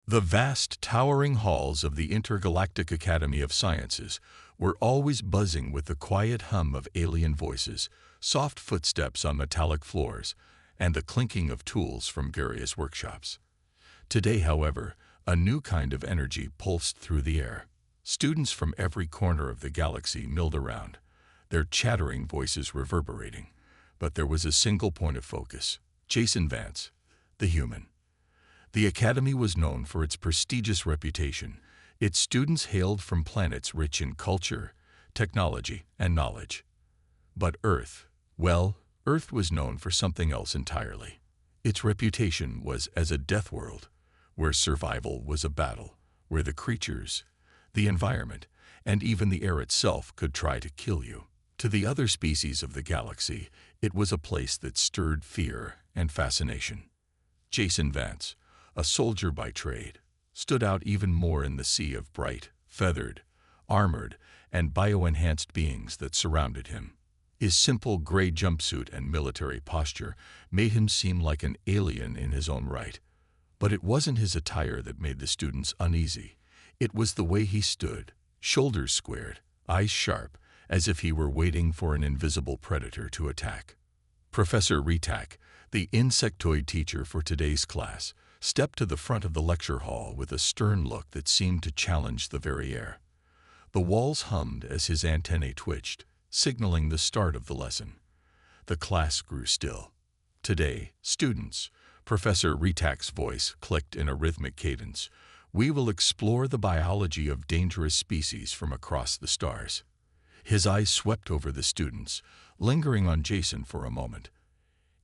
The vast, towering halls of the Intergalactic Academy of Sciences were always buzzing with the quiet hum of alien voices, soft footsteps on metallic floors, and the clinking of tools from various workshops. Today, however, a new kind of energy pulsed through the air. Students from every corner of the galaxy milled around, their chattering voices reverberating. But there was a single point of focus: Jason Vance, the human. The Academy was known for its prestigious reputation. Its students hailed from planets rich in culture, technology, and knowledge. But Earth, well, Earth was known for something else entirely. Its reputation was as a death world, where survival was a battle, where the creatures, the environment, and even the air itself could try to kill you. To the other species of the galaxy, it was a place that stirred fear and fascination. Jason Vance, a soldier by trade, stood out even more in the sea of bright, feathered, armored, and bio-enhanced beings that surrounded him. His simple gray jumpsuit and military posture made him seem like an alien in his own right. But it wasn't his attire that made the students uneasy. It was the way he stood, shoulders squared, eyes sharp, as if he were waiting for an invisible predator to attack. Professor Retak, the insectoid teacher for today's class, stepped to the front of the lecture hall with a stern look that seemed to challenge the very air. The walls hummed as his antennae twitched, signaling the start of the lesson. The class grew still. Today, students, Professor Retak's voice clicked in a rhythmic cadence, we will explore the biology of dangerous species from across the stars. His eyes swept over the students, lingering on Jason for a moment,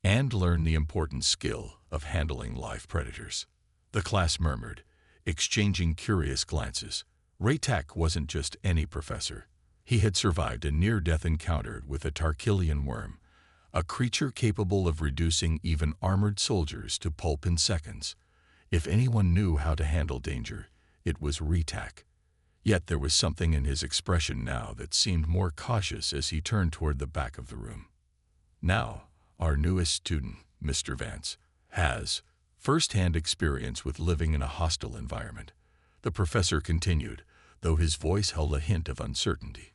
and learn the important skill of handling live predators. The class murmured, exchanging curious glances. Retak wasn't just any professor. He had survived a near-death encounter with a Tarkilian worm, a creature capable of reducing even armored soldiers to pulp in seconds. If anyone knew how to handle danger, it was Retak. Yet there was something in his expression now that seemed more cautious as he turned toward the back of the room. Now, our newest student, Mr. Vance, has first-hand experience with living in a hostile environment. The professor continued, though his voice held a hint of uncertainty.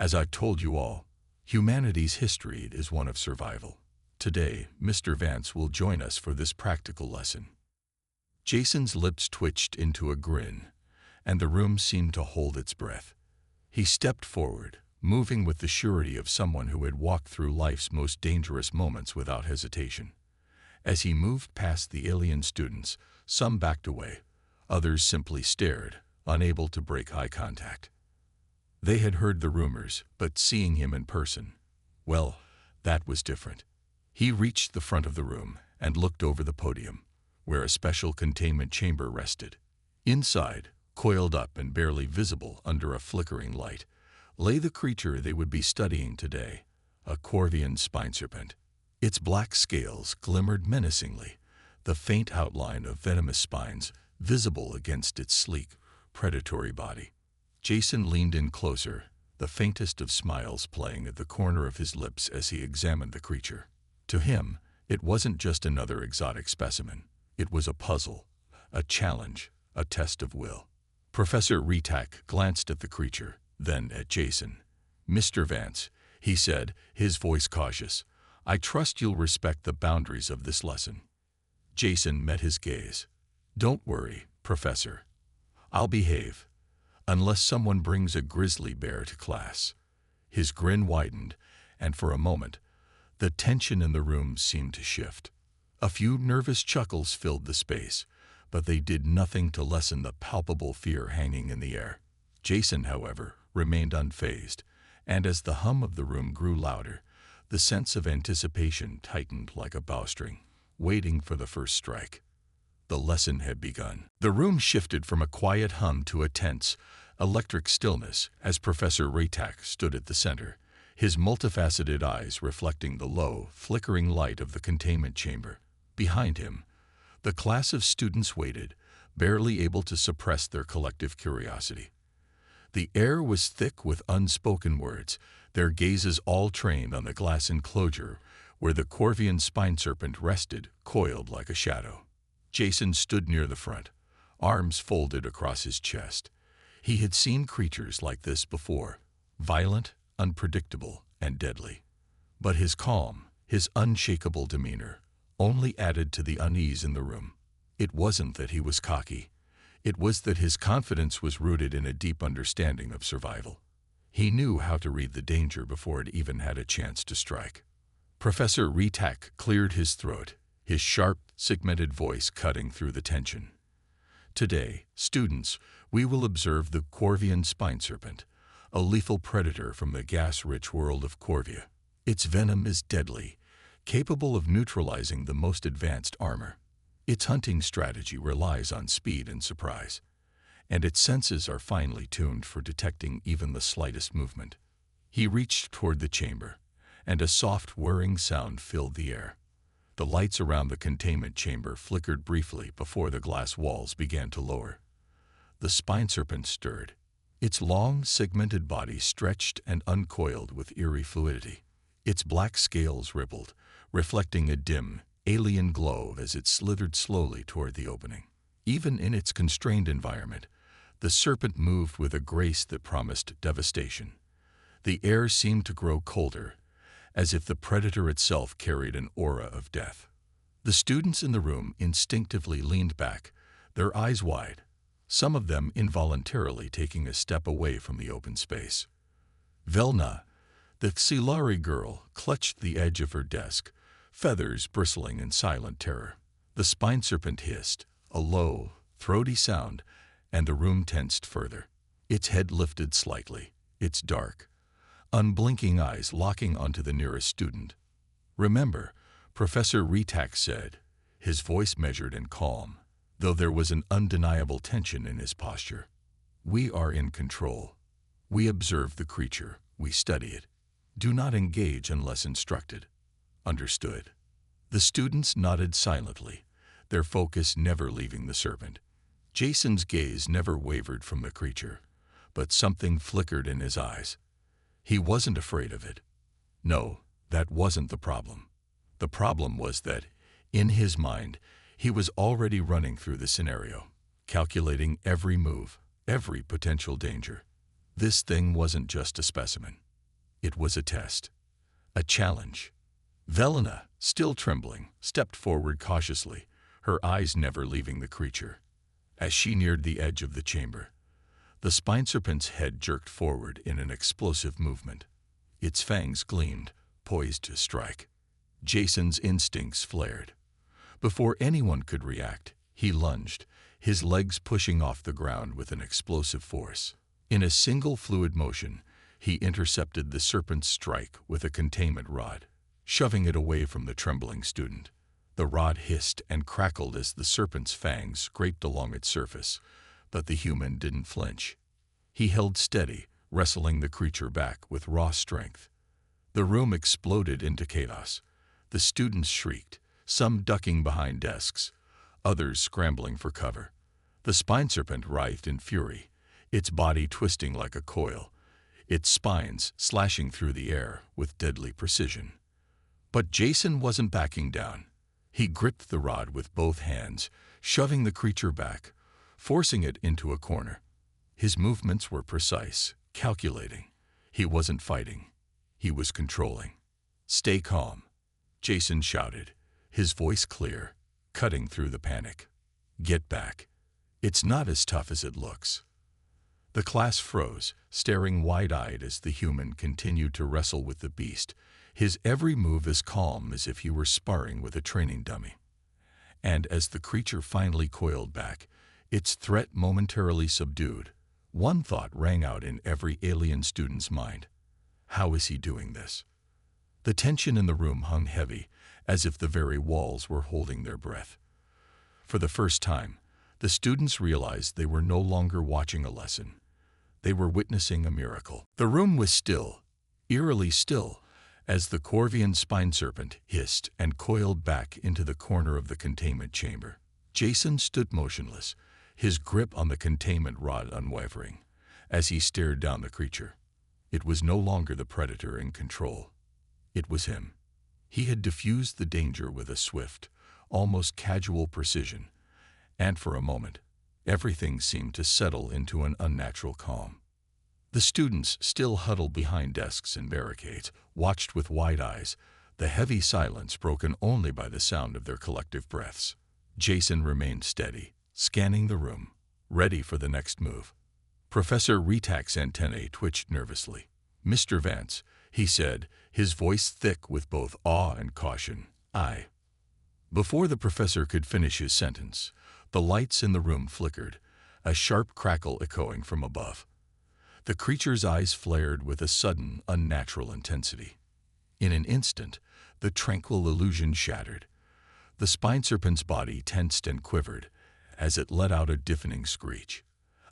As I've told you all, humanity's history is one of survival. Today, Mr. Vance will join us for this practical lesson. Jason's lips twitched into a grin, and the room seemed to hold its breath. He stepped forward, moving with the surety of someone who had walked through life's most dangerous moments without hesitation. As he moved past the alien students, some backed away, others simply stared, unable to break eye contact. They had heard the rumors, but seeing him in person, well, that was different. He reached the front of the room and looked over the podium, where a special containment chamber rested. Inside, coiled up and barely visible under a flickering light, lay the creature they would be studying today, a Corvian spine serpent. Its black scales glimmered menacingly, the faint outline of venomous spines visible against its sleek, predatory body. Jason leaned in closer, the faintest of smiles playing at the corner of his lips as he examined the creature. To him, it wasn't just another exotic specimen. It was a puzzle, a challenge, a test of will. Professor Retak glanced at the creature, then at Jason. Mr. Vance, he said, his voice cautious, I trust you'll respect the boundaries of this lesson. Jason met his gaze. Don't worry, Professor. I'll behave, unless someone brings a grizzly bear to class. His grin widened, and for a moment, the tension in the room seemed to shift. A few nervous chuckles filled the space, but they did nothing to lessen the palpable fear hanging in the air. Jason, however, remained unfazed, and as the hum of the room grew louder, the sense of anticipation tightened like a bowstring, waiting for the first strike. The lesson had begun. The room shifted from a quiet hum to a tense, electric stillness as Professor Retak stood at the center, his multifaceted eyes reflecting the low, flickering light of the containment chamber. Behind him, the class of students waited, barely able to suppress their collective curiosity. The air was thick with unspoken words, their gazes all trained on the glass enclosure where the Corvian spine serpent rested, coiled like a shadow. Jason stood near the front, arms folded across his chest. He had seen creatures like this before, violent, unpredictable, and deadly. But his calm, his unshakable demeanor, only added to the unease in the room. It wasn't that he was cocky. It was that his confidence was rooted in a deep understanding of survival. He knew how to read the danger before it even had a chance to strike. Professor Retak cleared his throat, his sharp, segmented voice cutting through the tension. Today, students, we will observe the Corvian spine serpent, a lethal predator from the gas-rich world of Corvia. Its venom is deadly, capable of neutralizing the most advanced armor. Its hunting strategy relies on speed and surprise, and its senses are finely tuned for detecting even the slightest movement. He reached toward the chamber, and a soft whirring sound filled the air. The lights around the containment chamber flickered briefly before the glass walls began to lower. The spine serpent stirred. Its long, segmented body stretched and uncoiled with eerie fluidity. Its black scales rippled, reflecting a dim, alien glow as it slithered slowly toward the opening. Even in its constrained environment, the serpent moved with a grace that promised devastation. The air seemed to grow colder, as if the predator itself carried an aura of death. The students in the room instinctively leaned back, their eyes wide, some of them involuntarily taking a step away from the open space. Velna, the Xilari girl, clutched the edge of her desk, feathers bristling in silent terror. The spine serpent hissed, a low, throaty sound, and the room tensed further. Its head lifted slightly, its dark, unblinking eyes locking onto the nearest student. "Remember," Professor Retak said, his voice measured and calm, though there was an undeniable tension in his posture. "We are in control. We observe the creature. We study it. Do not engage unless instructed." "Understood." The students nodded silently, their focus never leaving the serpent. Jason's gaze never wavered from the creature, but something flickered in his eyes. He wasn't afraid of it. No, that wasn't the problem. The problem was that, in his mind, he was already running through the scenario, calculating every move, every potential danger. This thing wasn't just a specimen. It was a test, a challenge. Velena, still trembling, stepped forward cautiously, her eyes never leaving the creature. As she neared the edge of the chamber, the spine serpent's head jerked forward in an explosive movement. Its fangs gleamed, poised to strike. Jason's instincts flared. Before anyone could react, he lunged, his legs pushing off the ground with an explosive force. In a single fluid motion, he intercepted the serpent's strike with a containment rod, shoving it away from the trembling student. The rod hissed and crackled as the serpent's fangs scraped along its surface, but the human didn't flinch. He held steady, wrestling the creature back with raw strength. The room exploded into chaos. The students shrieked, some ducking behind desks, others scrambling for cover. The spine serpent writhed in fury, its body twisting like a coil, its spines slashing through the air with deadly precision. But Jason wasn't backing down. He gripped the rod with both hands, shoving the creature back, forcing it into a corner. His movements were precise, calculating. He wasn't fighting. He was controlling. "Stay calm," Jason shouted, his voice clear, cutting through the panic. "Get back. It's not as tough as it looks." The class froze, staring wide-eyed as the human continued to wrestle with the beast, his every move as calm as if he were sparring with a training dummy. And as the creature finally coiled back, its threat momentarily subdued, one thought rang out in every alien student's mind. How is he doing this? The tension in the room hung heavy, as if the very walls were holding their breath. For the first time, the students realized they were no longer watching a lesson. They were witnessing a miracle. The room was still, eerily still, as the Corvian spine serpent hissed and coiled back into the corner of the containment chamber. Jason stood motionless, his grip on the containment rod unwavering, as he stared down the creature. It was no longer the predator in control. It was him. He had diffused the danger with a swift, almost casual precision, and for a moment, Everything seemed to settle into an unnatural calm. The students, still huddled behind desks and barricades, watched with wide eyes, the heavy silence broken only by the sound of their collective breaths. Jason remained steady, scanning the room, ready for the next move. Professor Retak's antennae twitched nervously. "Mr. Vance," he said, his voice thick with both awe and caution. "I." Before the professor could finish his sentence, the lights in the room flickered, a sharp crackle echoing from above. The creature's eyes flared with a sudden, unnatural intensity. In an instant, the tranquil illusion shattered. The spine serpent's body tensed and quivered as it let out a deafening screech,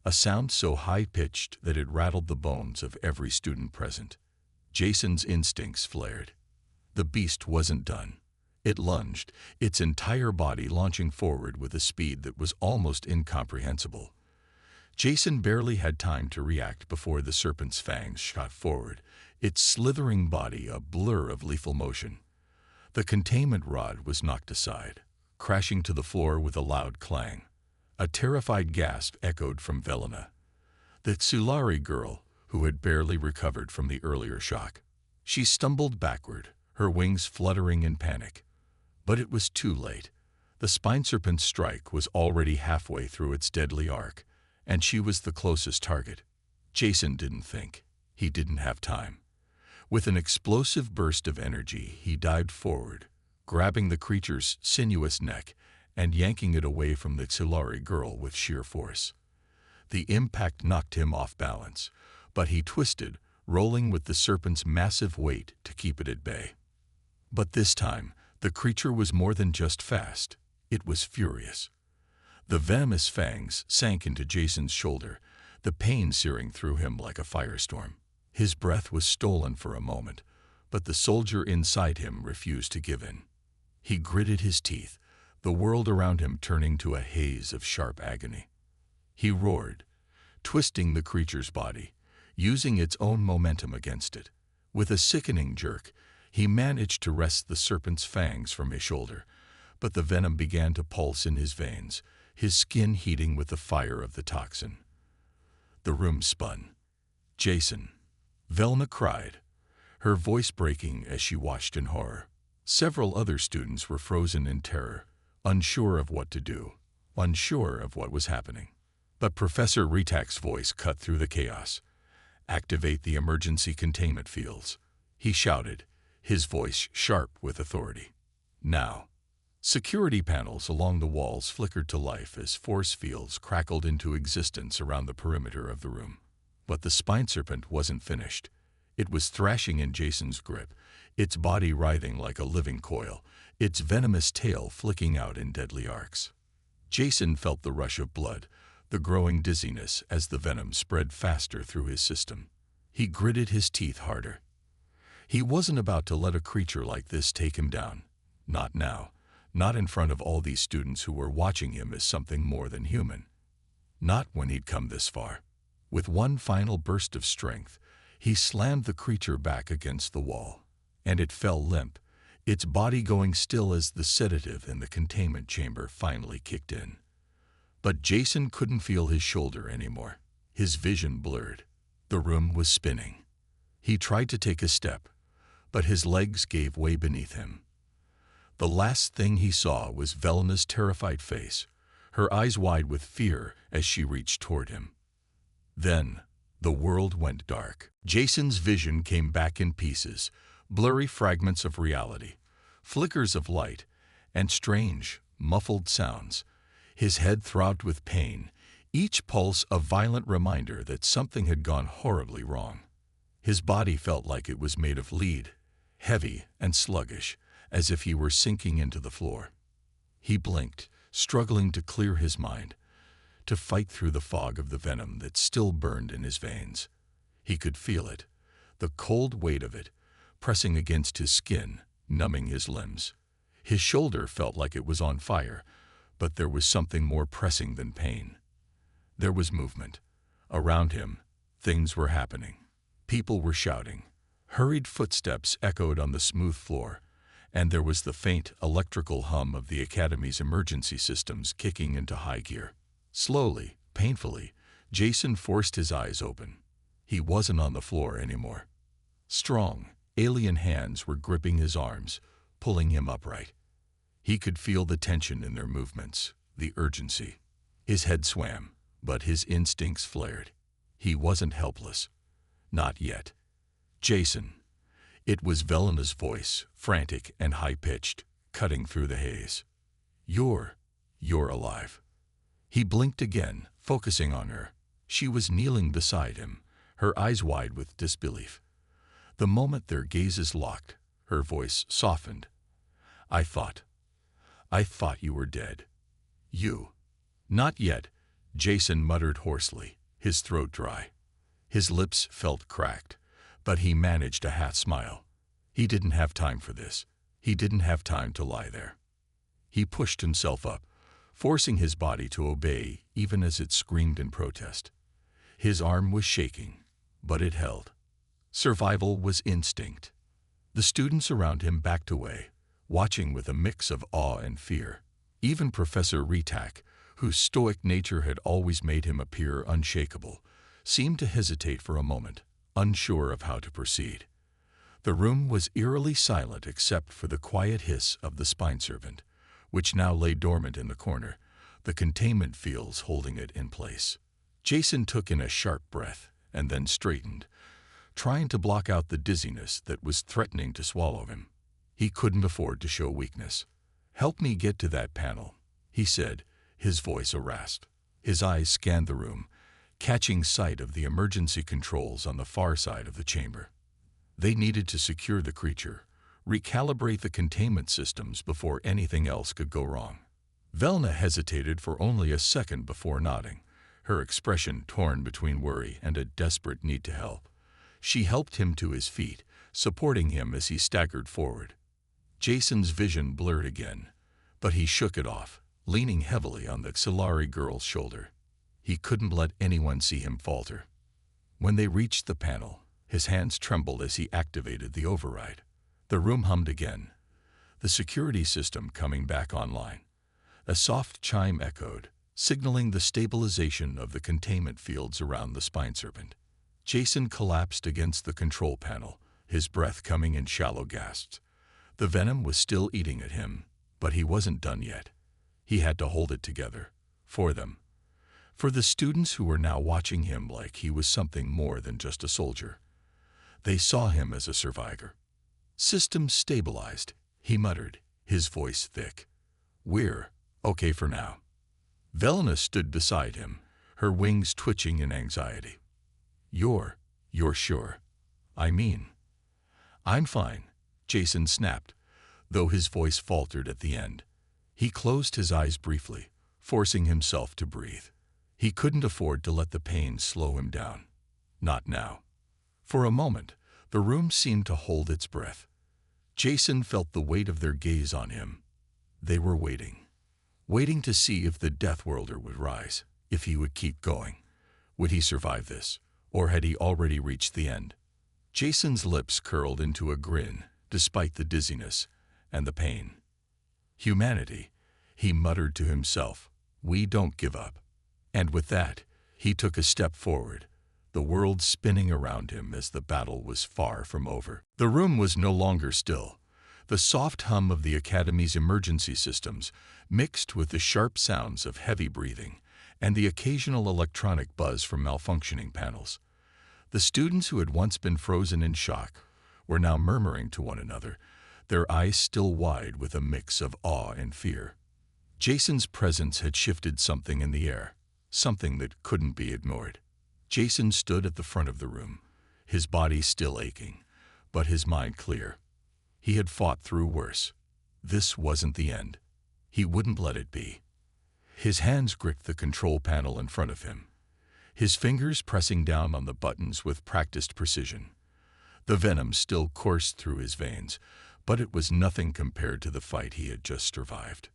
a sound so high-pitched that it rattled the bones of every student present. Jason's instincts flared. The beast wasn't done. It lunged, its entire body launching forward with a speed that was almost incomprehensible. Jason barely had time to react before the serpent's fangs shot forward, its slithering body a blur of lethal motion. The containment rod was knocked aside, crashing to the floor with a loud clang. A terrified gasp echoed from Velena, the Tsulari girl who had barely recovered from the earlier shock. She stumbled backward, her wings fluttering in panic. But it was too late. The spine serpent's strike was already halfway through its deadly arc, and she was the closest target. Jason didn't think. He didn't have time. With an explosive burst of energy, he dived forward, grabbing the creature's sinuous neck and yanking it away from the Tsulari girl with sheer force. The impact knocked him off balance, but he twisted, rolling with the serpent's massive weight to keep it at bay. But this time, the creature was more than just fast. It was furious. The venomous fangs sank into Jason's shoulder, the pain searing through him like a firestorm. His breath was stolen for a moment, but the soldier inside him refused to give in. He gritted his teeth, the world around him turning to a haze of sharp agony. He roared, twisting the creature's body, using its own momentum against it. With a sickening jerk, he managed to wrest the serpent's fangs from his shoulder, but the venom began to pulse in his veins, his skin heating with the fire of the toxin. The room spun. "Jason!" Velma cried, her voice breaking as she watched in horror. Several other students were frozen in terror, unsure of what to do, unsure of what was happening. But Professor Retak's voice cut through the chaos. "Activate the emergency containment fields," he shouted, his voice sharp with authority. "Now." Security panels along the walls flickered to life as force fields crackled into existence around the perimeter of the room. But the spine serpent wasn't finished. It was thrashing in Jason's grip, its body writhing like a living coil, its venomous tail flicking out in deadly arcs. Jason felt the rush of blood, the growing dizziness as the venom spread faster through his system. He gritted his teeth harder. He wasn't about to let a creature like this take him down. Not now. Not in front of all these students who were watching him as something more than human. Not when he'd come this far. With one final burst of strength, he slammed the creature back against the wall, and it fell limp, its body going still as the sedative in the containment chamber finally kicked in. But Jason couldn't feel his shoulder anymore. His vision blurred. The room was spinning. He tried to take a step, but his legs gave way beneath him. The last thing he saw was Velena's terrified face, her eyes wide with fear as she reached toward him. Then, the world went dark. Jason's vision came back in pieces, blurry fragments of reality, flickers of light, and strange, muffled sounds. His head throbbed with pain, each pulse a violent reminder that something had gone horribly wrong. His body felt like it was made of lead, heavy and sluggish, as if he were sinking into the floor. He blinked, struggling to clear his mind, to fight through the fog of the venom that still burned in his veins. He could feel it, the cold weight of it, pressing against his skin, numbing his limbs. His shoulder felt like it was on fire, but there was something more pressing than pain. There was movement. Around him, things were happening. People were shouting. Hurried footsteps echoed on the smooth floor, and there was the faint electrical hum of the Academy's emergency systems kicking into high gear. Slowly, painfully, Jason forced his eyes open. He wasn't on the floor anymore. Strong, alien hands were gripping his arms, pulling him upright. He could feel the tension in their movements, the urgency. His head swam, but his instincts flared. He wasn't helpless. Not yet. Jason. It was Velena's voice, frantic and high-pitched, cutting through the haze. You're alive. He blinked again, focusing on her. She was kneeling beside him, her eyes wide with disbelief. The moment their gazes locked, her voice softened. I thought you were dead. You. Not yet, Jason muttered hoarsely, his throat dry. His lips felt cracked, but he managed a half smile. He didn't have time for this. He didn't have time to lie there. He pushed himself up, forcing his body to obey even as it screamed in protest. His arm was shaking, but it held. Survival was instinct. The students around him backed away, watching with a mix of awe and fear. Even Professor Retak, whose stoic nature had always made him appear unshakable, seemed to hesitate for a moment, unsure of how to proceed. The room was eerily silent except for the quiet hiss of the spine servant, which now lay dormant in the corner, the containment fields holding it in place. Jason took in a sharp breath and then straightened, trying to block out the dizziness that was threatening to swallow him. He couldn't afford to show weakness. "Help me get to that panel," he said, his voice a rasp. His eyes scanned the room, catching sight of the emergency controls on the far side of the chamber. They needed to secure the creature, recalibrate the containment systems before anything else could go wrong. Velna hesitated for only a second before nodding, her expression torn between worry and a desperate need to help. She helped him to his feet, supporting him as he staggered forward. Jason's vision blurred again, but he shook it off, leaning heavily on the Xilari girl's shoulder. He couldn't let anyone see him falter. When they reached the panel, his hands trembled as he activated the override. The room hummed again, the security system coming back online. A soft chime echoed, signaling the stabilization of the containment fields around the spine serpent. Jason collapsed against the control panel, his breath coming in shallow gasps. The venom was still eating at him, but he wasn't done yet. He had to hold it together. For them. For the students who were now watching him like he was something more than just a soldier. They saw him as a survivor. "Systems stabilized," he muttered, his voice thick. "We're okay for now." Velena stood beside him, her wings twitching in anxiety. You're sure? I mean." "I'm fine," Jason snapped, though his voice faltered at the end. He closed his eyes briefly, forcing himself to breathe. He couldn't afford to let the pain slow him down. Not now. For a moment, the room seemed to hold its breath. Jason felt the weight of their gaze on him. They were waiting to see if the Deathworlder would rise, if he would keep going. Would he survive this, or had he already reached the end? Jason's lips curled into a grin, despite the dizziness and the pain. "Humanity," he muttered to himself, "we don't give up." And with that, he took a step forward, the world spinning around him as the battle was far from over. The room was no longer still. The soft hum of the Academy's emergency systems mixed with the sharp sounds of heavy breathing and the occasional electronic buzz from malfunctioning panels. The students who had once been frozen in shock were now murmuring to one another, their eyes still wide with a mix of awe and fear. Jason's presence had shifted something in the air, something that couldn't be ignored. Jason stood at the front of the room, his body still aching, but his mind clear. He had fought through worse. This wasn't the end. He wouldn't let it be. His hands gripped the control panel in front of him, his fingers pressing down on the buttons with practiced precision. The venom still coursed through his veins, but it was nothing compared to the fight he had just survived.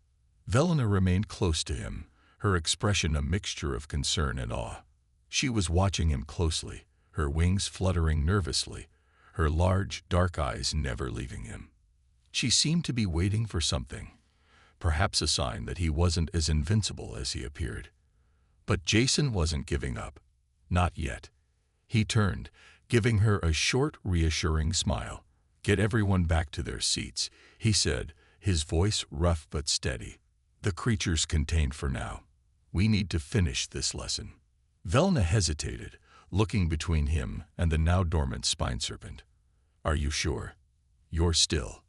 Velena remained close to him, her expression a mixture of concern and awe. She was watching him closely, her wings fluttering nervously, her large, dark eyes never leaving him. She seemed to be waiting for something, perhaps a sign that he wasn't as invincible as he appeared. But Jason wasn't giving up. Not yet. He turned, giving her a short, reassuring smile. "Get everyone back to their seats," he said, his voice rough but steady. "The creature's contained for now. We need to finish this lesson." Velna hesitated, looking between him and the now dormant spine serpent. "Are you sure? You're still."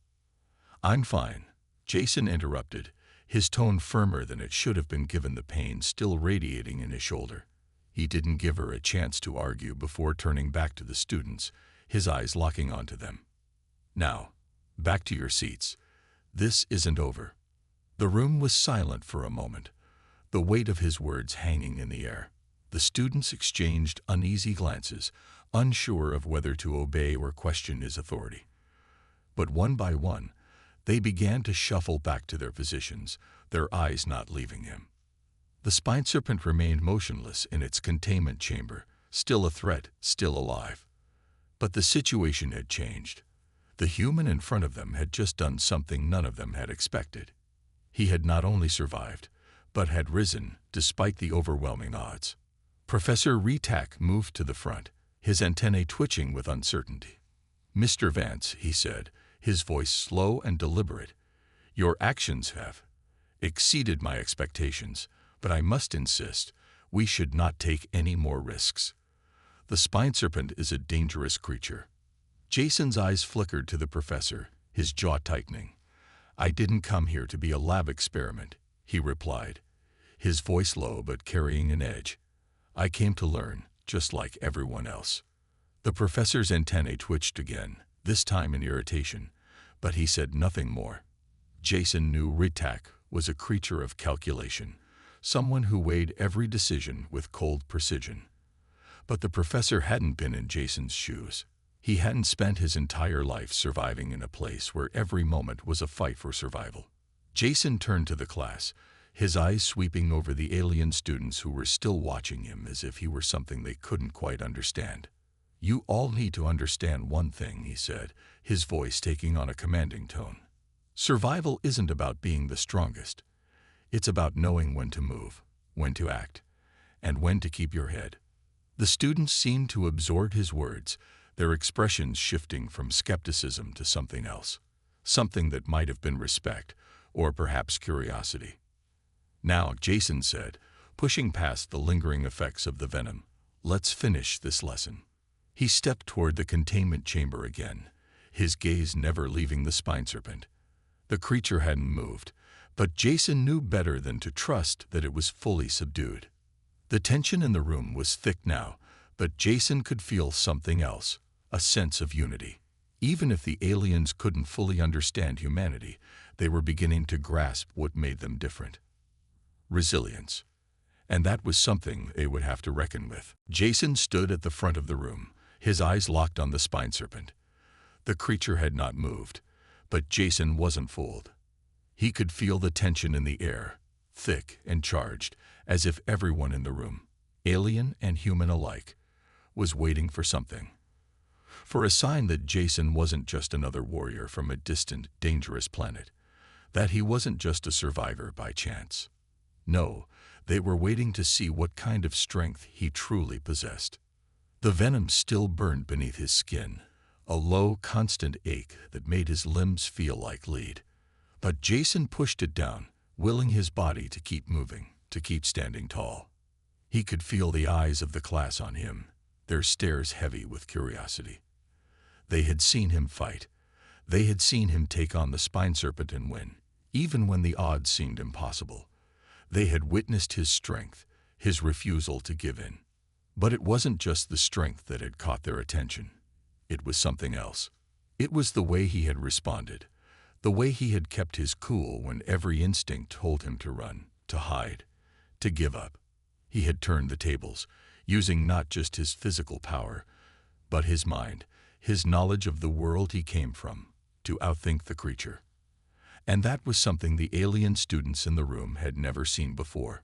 "I'm fine," Jason interrupted, his tone firmer than it should have been given the pain still radiating in his shoulder. He didn't give her a chance to argue before turning back to the students, his eyes locking onto them. "Now, back to your seats. This isn't over." The room was silent for a moment, the weight of his words hanging in the air. The students exchanged uneasy glances, unsure of whether to obey or question his authority. But one by one, they began to shuffle back to their positions, their eyes not leaving him. The spine serpent remained motionless in its containment chamber, still a threat, still alive. But the situation had changed. The human in front of them had just done something none of them had expected. He had not only survived, but had risen despite the overwhelming odds. Professor Retak moved to the front, his antennae twitching with uncertainty. "Mr. Vance," he said, his voice slow and deliberate, "your actions have exceeded my expectations, but I must insist, we should not take any more risks. The spine serpent is a dangerous creature." Jason's eyes flickered to the professor, his jaw tightening. "I didn't come here to be a lab experiment," he replied, his voice low but carrying an edge. "I came to learn, just like everyone else." The professor's antennae twitched again, this time in irritation, but he said nothing more. Jason knew Retak was a creature of calculation, someone who weighed every decision with cold precision. But the professor hadn't been in Jason's shoes. He hadn't spent his entire life surviving in a place where every moment was a fight for survival. Jason turned to the class, his eyes sweeping over the alien students who were still watching him as if he were something they couldn't quite understand. "You all need to understand one thing," he said, his voice taking on a commanding tone. "Survival isn't about being the strongest. It's about knowing when to move, when to act, and when to keep your head." The students seemed to absorb his words, their expressions shifting from skepticism to something else, something that might have been respect, or perhaps curiosity. "Now," Jason said, pushing past the lingering effects of the venom, "let's finish this lesson." He stepped toward the containment chamber again, his gaze never leaving the spine serpent. The creature hadn't moved, but Jason knew better than to trust that it was fully subdued. The tension in the room was thick now, but Jason could feel something else, a sense of unity. Even if the aliens couldn't fully understand humanity, they were beginning to grasp what made them different. Resilience. And that was something they would have to reckon with. Jason stood at the front of the room, his eyes locked on the spine serpent. The creature had not moved, but Jason wasn't fooled. He could feel the tension in the air, thick and charged, as if everyone in the room, alien and human alike, was waiting for something. For a sign that Jason wasn't just another warrior from a distant, dangerous planet, that he wasn't just a survivor by chance. No, they were waiting to see what kind of strength he truly possessed. The venom still burned beneath his skin, a low, constant ache that made his limbs feel like lead. But Jason pushed it down, willing his body to keep moving, to keep standing tall. He could feel the eyes of the class on him, their stares heavy with curiosity. They had seen him fight. They had seen him take on the spine serpent and win, even when the odds seemed impossible. They had witnessed his strength, his refusal to give in. But it wasn't just the strength that had caught their attention. It was something else. It was the way he had responded, the way he had kept his cool when every instinct told him to run, to hide, to give up. He had turned the tables, using not just his physical power, but his mind, his knowledge of the world he came from, to outthink the creature. And that was something the alien students in the room had never seen before.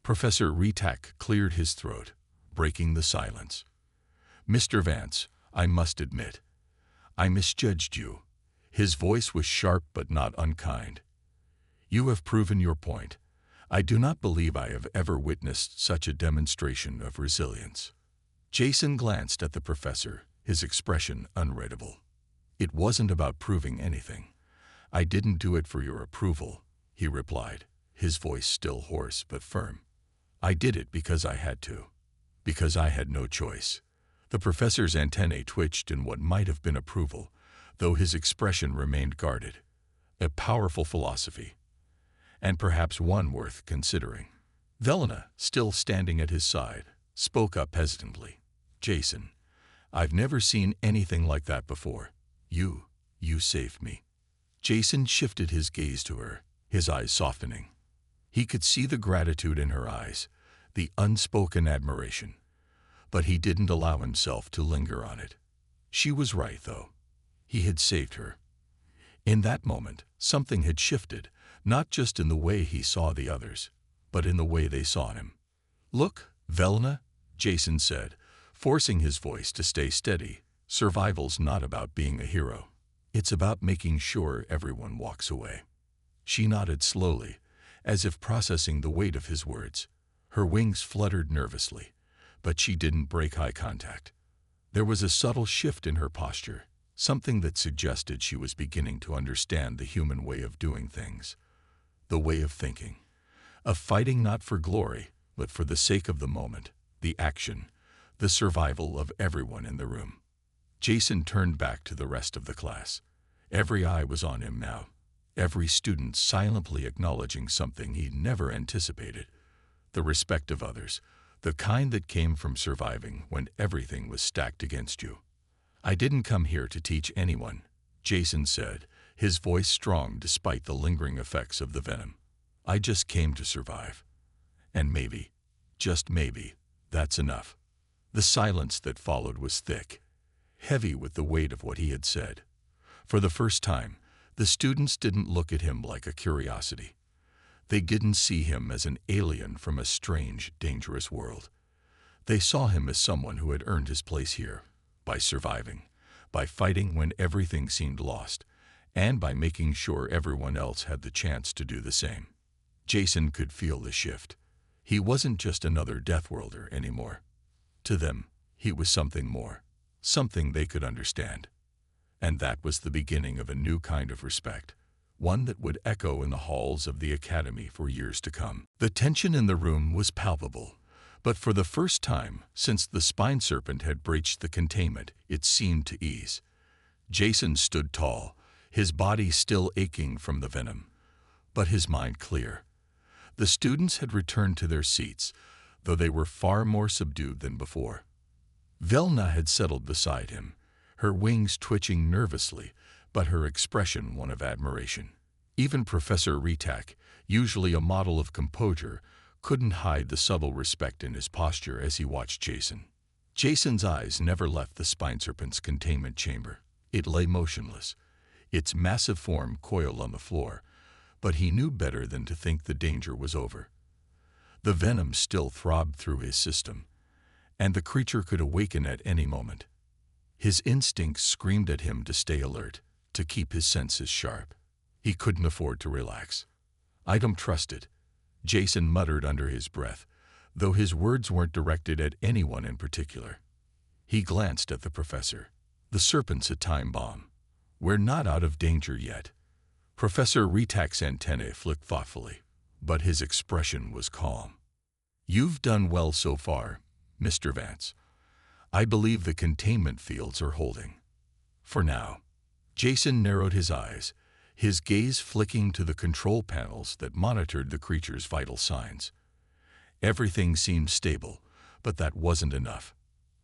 Professor Retak cleared his throat, breaking the silence. "Mr. Vance, I must admit, I misjudged you." His voice was sharp but not unkind. "You have proven your point. I do not believe I have ever witnessed such a demonstration of resilience. Jason glanced at the professor, his expression unreadable. It wasn't about proving anything. I didn't do it for your approval, he replied, his voice still hoarse but firm. I did it because I had to. Because I had no choice. The professor's antennae twitched in what might have been approval, though his expression remained guarded. A powerful philosophy, and perhaps one worth considering. Velena, still standing at his side, spoke up hesitantly. Jason, I've never seen anything like that before. You saved me. Jason shifted his gaze to her, his eyes softening. He could see the gratitude in her eyes, the unspoken admiration. But he didn't allow himself to linger on it. She was right, though. He had saved her. In that moment, something had shifted, not just in the way he saw the others, but in the way they saw him. Look, Velena, Jason said, forcing his voice to stay steady. Survival's not about being a hero. It's about making sure everyone walks away. She nodded slowly, as if processing the weight of his words. Her wings fluttered nervously, but she didn't break eye contact. There was a subtle shift in her posture, something that suggested she was beginning to understand the human way of doing things, the way of thinking, of fighting not for glory, but for the sake of the moment, the action, the survival of everyone in the room. Jason turned back to the rest of the class. Every eye was on him now, every student silently acknowledging something he never anticipated, the respect of others, the kind that came from surviving when everything was stacked against you. I didn't come here to teach anyone, Jason said, his voice strong despite the lingering effects of the venom. I just came to survive. And maybe, just maybe, that's enough. The silence that followed was thick, heavy with the weight of what he had said. For the first time, the students didn't look at him like a curiosity. They didn't see him as an alien from a strange, dangerous world. They saw him as someone who had earned his place here, by surviving, by fighting when everything seemed lost, and by making sure everyone else had the chance to do the same. Jason could feel the shift. He wasn't just another Deathworlder anymore. To them, he was something more, something they could understand. And that was the beginning of a new kind of respect, one that would echo in the halls of the academy for years to come. The tension in the room was palpable, but for the first time since the spine serpent had breached the containment, it seemed to ease. Jason stood tall, his body still aching from the venom, but his mind clear. The students had returned to their seats, though they were far more subdued than before. Velena had settled beside him, her wings twitching nervously, but her expression one of admiration. Even Professor Retak, usually a model of composure, couldn't hide the subtle respect in his posture as he watched Jason. Jason's eyes never left the spine serpent's containment chamber. It lay motionless, its massive form coiled on the floor, but he knew better than to think the danger was over. The venom still throbbed through his system, and the creature could awaken at any moment. His instincts screamed at him to stay alert, to keep his senses sharp. He couldn't afford to relax. "I don't trust it," Jason muttered under his breath, though his words weren't directed at anyone in particular. He glanced at the professor. "The serpent's a time bomb. We're not out of danger yet." Professor Retak's antennae flicked thoughtfully, but his expression was calm. "You've done well so far, Mr. Vance. I believe the containment fields are holding. For now." Jason narrowed his eyes, his gaze flicking to the control panels that monitored the creature's vital signs. Everything seemed stable, but that wasn't enough.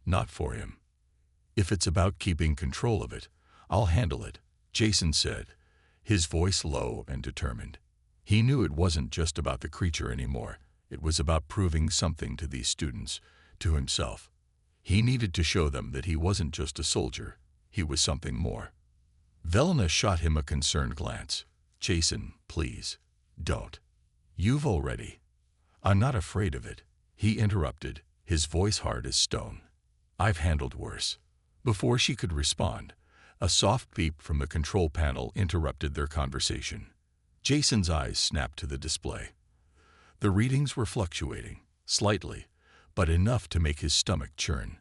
Not for him. "If it's about keeping control of it, I'll handle it," Jason said, his voice low and determined. He knew it wasn't just about the creature anymore. It was about proving something to these students, to himself. He needed to show them that he wasn't just a soldier, he was something more. Velena shot him a concerned glance. "Jason, please, don't. You've already—" "I'm not afraid of it," he interrupted, his voice hard as stone. "I've handled worse." Before she could respond, a soft beep from the control panel interrupted their conversation. Jason's eyes snapped to the display. The readings were fluctuating, slightly, but enough to make his stomach churn.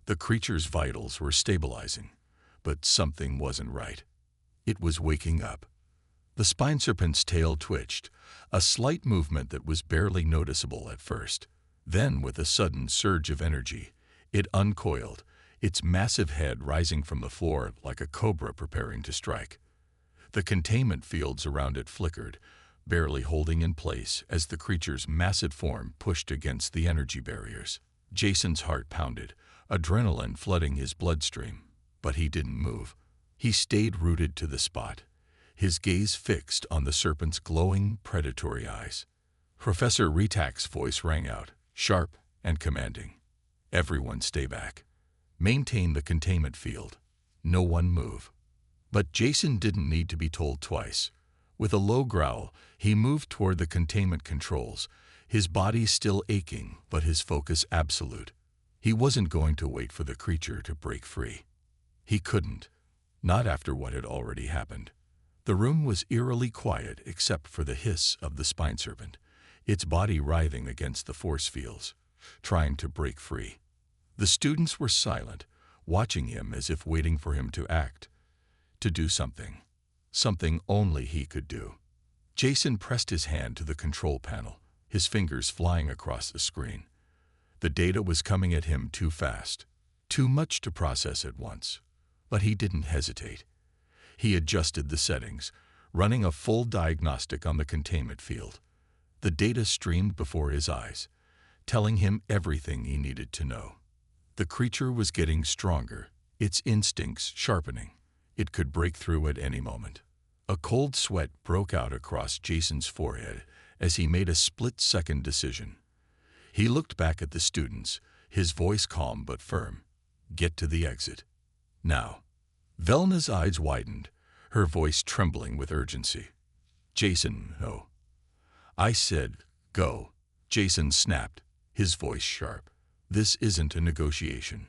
The creature's vitals were stabilizing, but something wasn't right. It was waking up. The spine serpent's tail twitched, a slight movement that was barely noticeable at first. Then, with a sudden surge of energy, it uncoiled, its massive head rising from the floor like a cobra preparing to strike. The containment fields around it flickered, barely holding in place as the creature's massive form pushed against the energy barriers. Jason's heart pounded, adrenaline flooding his bloodstream, but he didn't move. He stayed rooted to the spot, his gaze fixed on the serpent's glowing, predatory eyes. Professor Retak's voice rang out, sharp and commanding. Everyone stay back. Maintain the containment field. No one move. But Jason didn't need to be told twice. With a low growl, he moved toward the containment controls, his body still aching, but his focus absolute. He wasn't going to wait for the creature to break free. He couldn't, not after what had already happened. The room was eerily quiet except for the hiss of the spine serpent, its body writhing against the force fields, trying to break free. The students were silent, watching him as if waiting for him to act, to do something. Something only he could do. Jason pressed his hand to the control panel, his fingers flying across the screen. The data was coming at him too fast, too much to process at once. But he didn't hesitate. He adjusted the settings, running a full diagnostic on the containment field. The data streamed before his eyes, telling him everything he needed to know. The creature was getting stronger, its instincts sharpening. It could break through at any moment. A cold sweat broke out across Jason's forehead as he made a split-second decision. He looked back at the students, his voice calm but firm. Get to the exit. Now. Velna's eyes widened, her voice trembling with urgency. Jason, no. I said, go. Jason snapped, his voice sharp. This isn't a negotiation.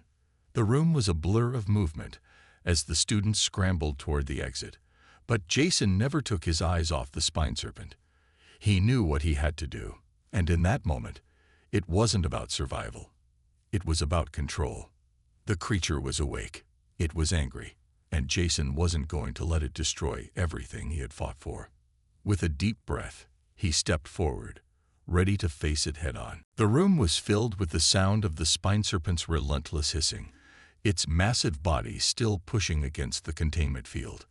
The room was a blur of movement as the students scrambled toward the exit, but Jason never took his eyes off the spine serpent. He knew what he had to do, and in that moment, it wasn't about survival. It was about control. The creature was awake. It was angry, and Jason wasn't going to let it destroy everything he had fought for. With a deep breath, he stepped forward, ready to face it head-on. The room was filled with the sound of the spine serpent's relentless hissing, its massive body still pushing against the containment field.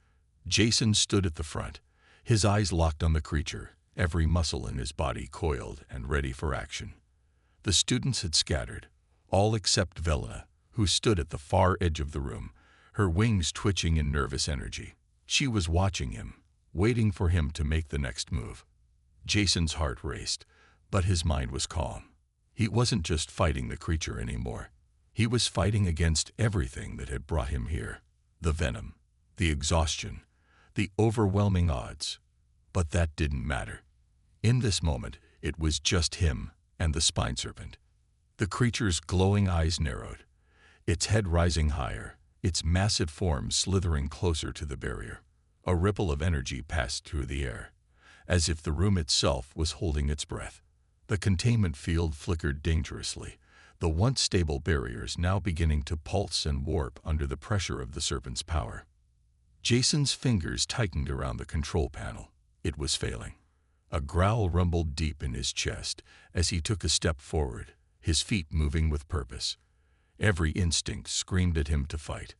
Jason stood at the front, his eyes locked on the creature, every muscle in his body coiled and ready for action. The students had scattered, all except Velna, who stood at the far edge of the room, her wings twitching in nervous energy. She was watching him, waiting for him to make the next move. Jason's heart raced, but his mind was calm. He wasn't just fighting the creature anymore. He was fighting against everything that had brought him here. The venom, the exhaustion, the overwhelming odds. But that didn't matter. In this moment, it was just him and the spine serpent. The creature's glowing eyes narrowed, its head rising higher, its massive form slithering closer to the barrier. A ripple of energy passed through the air, as if the room itself was holding its breath. The containment field flickered dangerously, the once stable barriers now beginning to pulse and warp under the pressure of the serpent's power. Jason's fingers tightened around the control panel. It was failing. A growl rumbled deep in his chest as he took a step forward, his feet moving with purpose. Every instinct screamed at him to fight,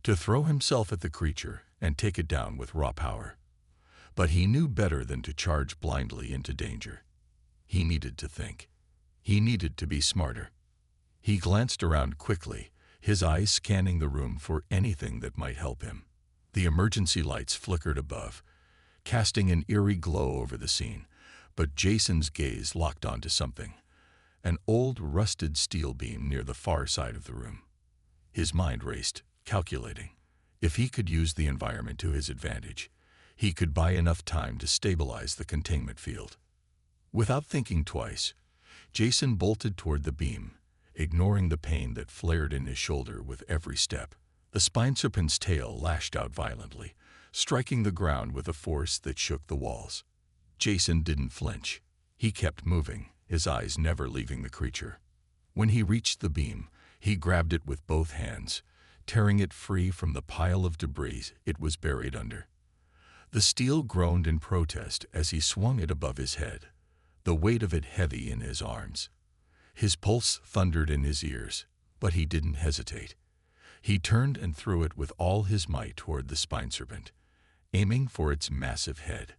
to throw himself at the creature and take it down with raw power. But he knew better than to charge blindly into danger. He needed to think. He needed to be smarter. He glanced around quickly, his eyes scanning the room for anything that might help him. The emergency lights flickered above, casting an eerie glow over the scene, but Jason's gaze locked onto something. An old, rusted steel beam near the far side of the room. His mind raced, calculating. If he could use the environment to his advantage, he could buy enough time to stabilize the containment field. Without thinking twice, Jason bolted toward the beam, ignoring the pain that flared in his shoulder with every step. The spine serpent's tail lashed out violently, striking the ground with a force that shook the walls. Jason didn't flinch. He kept moving, his eyes never leaving the creature. When he reached the beam, he grabbed it with both hands, tearing it free from the pile of debris it was buried under. The steel groaned in protest as he swung it above his head, the weight of it heavy in his arms. His pulse thundered in his ears, but he didn't hesitate. He turned and threw it with all his might toward the spine serpent, aiming for its massive head.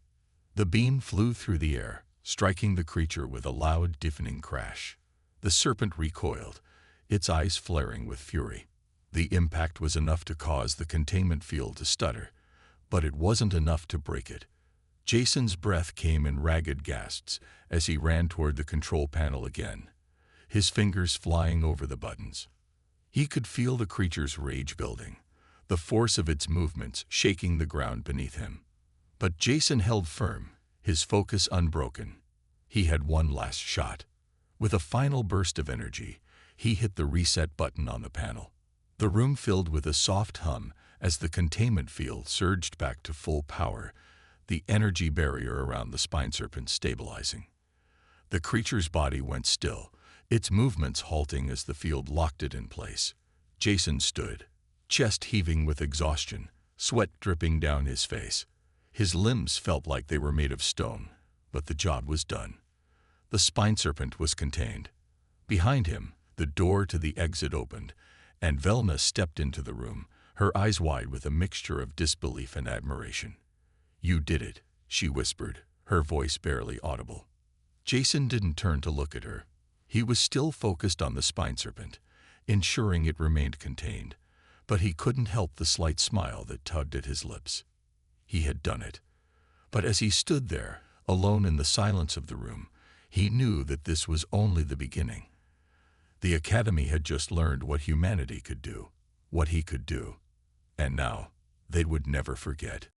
The beam flew through the air, striking the creature with a loud, deafening crash. The serpent recoiled, its eyes flaring with fury. The impact was enough to cause the containment field to stutter, but it wasn't enough to break it. Jason's breath came in ragged gasps as he ran toward the control panel again, his fingers flying over the buttons. He could feel the creature's rage building, the force of its movements shaking the ground beneath him. But Jason held firm, his focus unbroken. He had one last shot. With a final burst of energy, he hit the reset button on the panel. The room filled with a soft hum as the containment field surged back to full power, the energy barrier around the spine serpent stabilizing. The creature's body went still, its movements halting as the field locked it in place. Jason stood, chest heaving with exhaustion, sweat dripping down his face. His limbs felt like they were made of stone, but the job was done. The spine serpent was contained. Behind him, the door to the exit opened, and Velna stepped into the room, her eyes wide with a mixture of disbelief and admiration. "You did it," she whispered, her voice barely audible. Jason didn't turn to look at her. He was still focused on the spine serpent, ensuring it remained contained, but he couldn't help the slight smile that tugged at his lips. He had done it. But as he stood there, alone in the silence of the room, he knew that this was only the beginning. The Academy had just learned what humanity could do, what he could do, and now they would never forget.